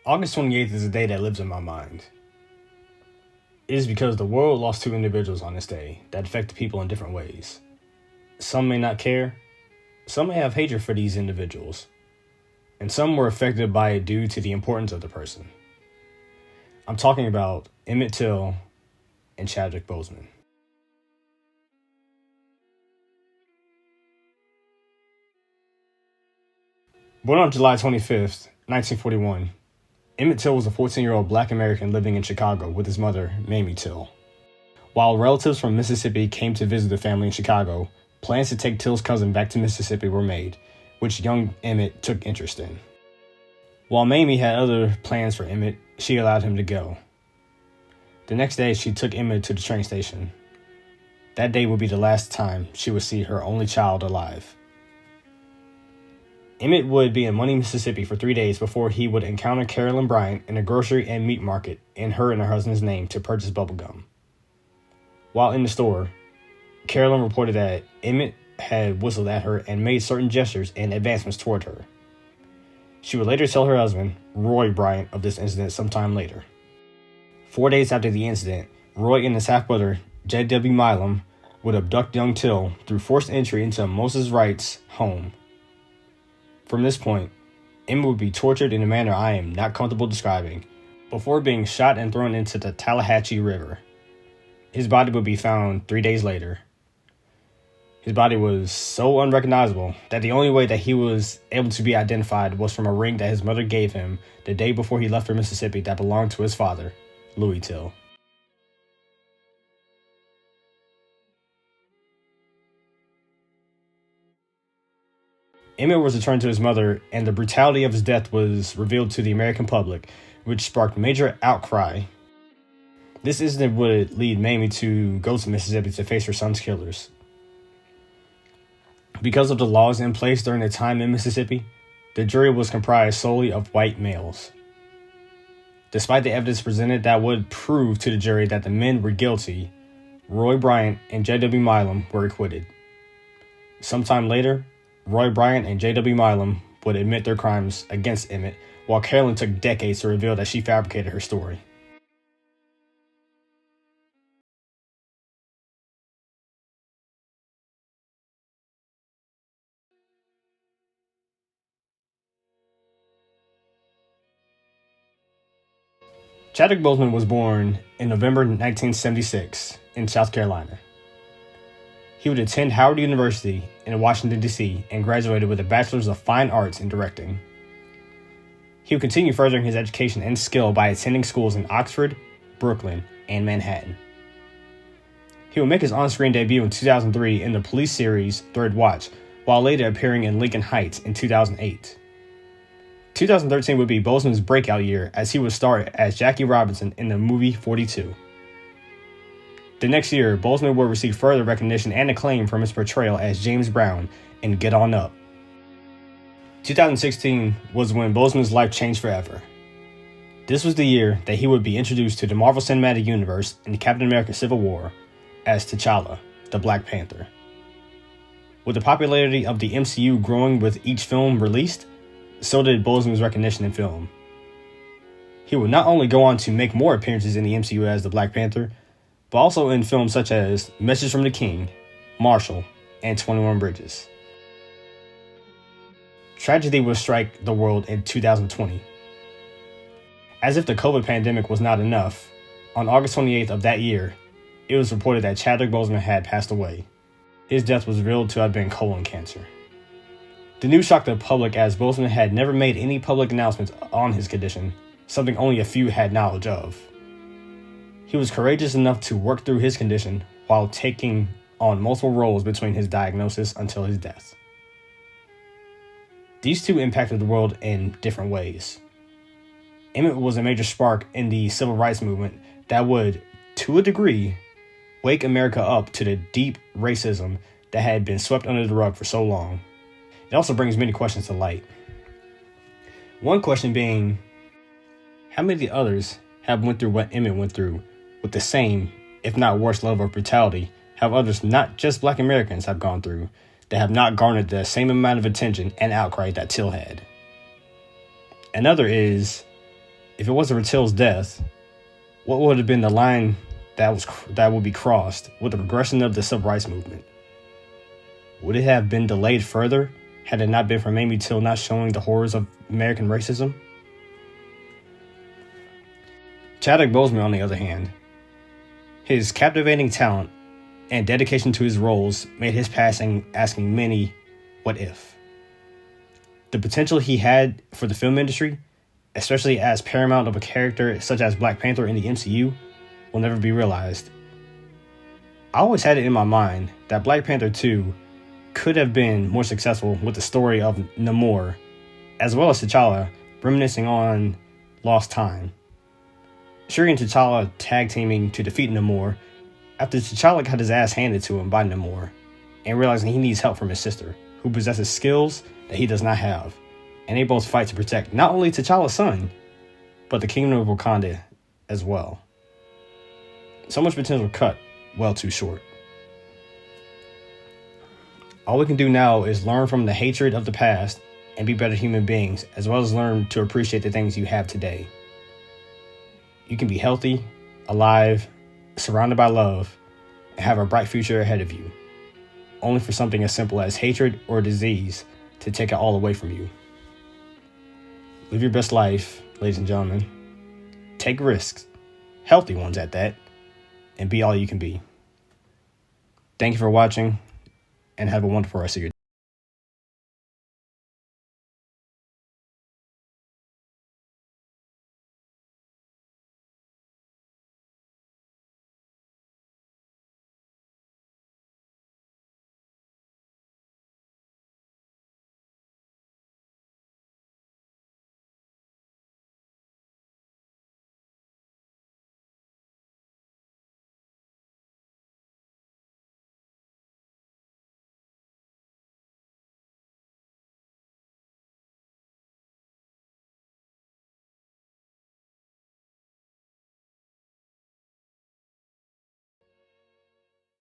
August 28th is a day that lives in my mind. It is because the world lost two individuals on this day that affected people in different ways. Some may not care, some may have hatred for these individuals, and some were affected by it due to the importance of the person. I'm talking about Emmett Till and Chadwick Boseman. Born on July 25th, 1941, Emmett Till was a 14-year-old black American living in Chicago with his mother, Mamie Till. While relatives from Mississippi came to visit the family in Chicago, plans to take Till's cousin back to Mississippi were made, which young Emmett took interest in. While Mamie had other plans for Emmett, she allowed him to go. The next day, she took Emmett to the train station. That day would be the last time she would see her only child alive. Emmett would be in Money, Mississippi for 3 days before he would encounter Carolyn Bryant in a grocery and meat market in her and her husband's name to purchase bubblegum. While in the store, Carolyn reported that Emmett had whistled at her and made certain gestures and advancements toward her. She would later tell her husband, Roy Bryant, of this incident sometime later. 4 days after the incident, Roy and his half-brother, J.W. Milam, would abduct young Till through forced entry into Moses Wright's home. From this point, Emmett would be tortured in a manner I am not comfortable describing, before being shot and thrown into the Tallahatchie River. His body would be found 3 days later. His body was so unrecognizable that the only way that he was able to be identified was from a ring that his mother gave him the day before he left for Mississippi that belonged to his father, Louis Till. Emmett was returned to his mother, and the brutality of his death was revealed to the American public, which sparked major outcry. This incident would lead Mamie to go to Mississippi to face her son's killers. Because of the laws in place during the time in Mississippi, the jury was comprised solely of white males. Despite the evidence presented that would prove to the jury that the men were guilty, Roy Bryant and J.W. Milam were acquitted. Sometime later, Roy Bryant and J.W. Milam would admit their crimes against Emmett, while Carolyn took decades to reveal that she fabricated her story. Chadwick Boseman was born in November 1976 in South Carolina. He would attend Howard University in Washington, D.C. and graduated with a Bachelor's of Fine Arts in Directing. He would continue furthering his education and skill by attending schools in Oxford, Brooklyn, and Manhattan. He would make his on-screen debut in 2003 in the police series Third Watch, while later appearing in Lincoln Heights in 2008. 2013 would be Boseman's breakout year as he would star as Jackie Robinson in the movie 42. The next year, Boseman would receive further recognition and acclaim from his portrayal as James Brown in Get On Up. 2016 was when Boseman's life changed forever. This was the year that he would be introduced to the Marvel Cinematic Universe in Captain America Civil War as T'Challa, the Black Panther. With the popularity of the MCU growing with each film released, so did Boseman's recognition in film. He would not only go on to make more appearances in the MCU as the Black Panther, but also in films such as Message from the King, Marshall, and 21 Bridges. Tragedy would strike the world in 2020. As if the COVID pandemic was not enough, on August 28th of that year, it was reported that Chadwick Boseman had passed away. His death was revealed to have been colon cancer. The news shocked the public as Boseman had never made any public announcements on his condition, something only a few had knowledge of. He was courageous enough to work through his condition while taking on multiple roles between his diagnosis until his death. These two impacted the world in different ways. Emmett was a major spark in the civil rights movement that would, to a degree, wake America up to the deep racism that had been swept under the rug for so long. It also brings many questions to light. One question being, how many others have went through what Emmett went through with the same, if not worse level of brutality, have others, not just Black Americans, have gone through that have not garnered the same amount of attention and outcry that Till had? Another is, If it wasn't for Till's death, what would have been the line that would be crossed with the progression of the civil rights movement? Would it have been delayed further had it not been for Mamie Till not showing the horrors of American racism? Chadwick Boseman, on the other hand, his captivating talent and dedication to his roles made his passing asking many, what if? The potential he had for the film industry, especially as paramount of a character such as Black Panther in the MCU, will never be realized. I always had it in my mind that Black Panther 2 could have been more successful with the story of Namor, as well as T'Challa, reminiscing on lost time. Shuri and T'Challa tag teaming to defeat Namor after T'Challa got his ass handed to him by Namor, and realizing he needs help from his sister, who possesses skills that he does not have, and they both fight to protect not only T'Challa's son, but the kingdom of Wakanda as well. So much potential cut well too short. All we can do now is learn from the hatred of the past and be better human beings, as well as learn to appreciate the things you have today. You can be healthy, alive, surrounded by love, and have a bright future ahead of you, only for something as simple as hatred or disease to take it all away from you. Live your best life, ladies and gentlemen. Take risks, healthy ones at that, and be all you can be. Thank you for watching, and have a wonderful rest of your day.